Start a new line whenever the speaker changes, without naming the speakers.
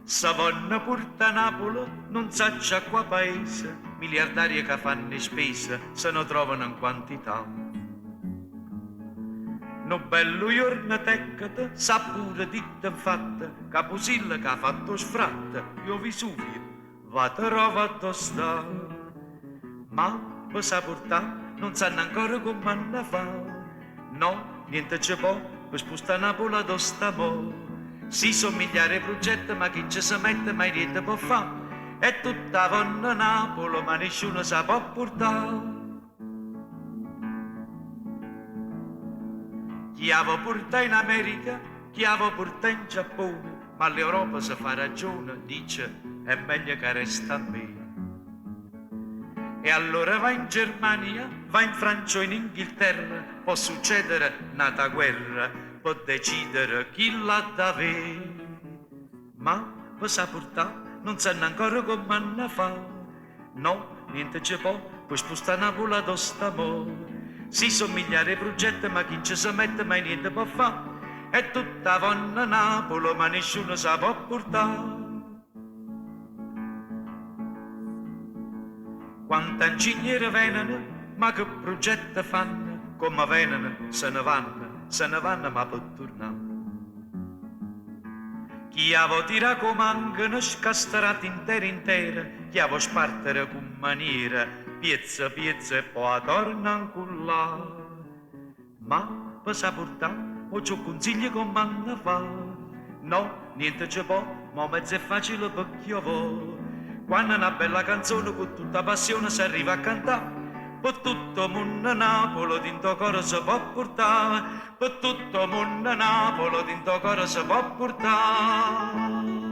Savonna porta Napoli, non sa qua paese, miliardari che fanno spese se ne trovano in quantità. No bello giorno teccate, sa pure ditta fatta, Capusilla che ha fatto sfratta, io Vesuvio, va te trova a sta. Ma per sa portà, non sanno ancora come hanno fa. No, niente c'è può, per spostare Napoli ad Ostamo. Si somigliare ai progetti, ma chi ci si mette mai niente può fare. E tutta vonna Napoli, ma nessuno sa può portare. Chi avo porta in America, chi avo porta in Giappone, ma l'Europa se fa ragione, dice, è meglio che resta a me. E allora va in Germania, va in Francia o in Inghilterra, può succedere nata guerra, può decidere chi l'ha da avere. Ma per sa portà non sanno ancora come hanno fa. No, niente c'è può spostare Napoli ad Ostamo. Si somigliare ai progetti, ma chi ci si mette mai niente può fare. È tutta vonna Napoli, ma nessuno sa può portare. Quanta ingegneri vengono, ma che progetti fanno? Come vengono, se ne vanno, ma per tornare. Chi avo tira comangano, scastrati intere, chi avo spartere con maniera, piezza e poi torna con là. Ma per sa portà, o c'ho consigli come hanno fa. No, niente c'è può, ma mezzo è facile perché io vo. Quando una bella canzone con tutta passione si arriva a cantare, per tutto mondo Napoli dinto coro si può portare, per tutto mondo Napoli dinto coro si può portare.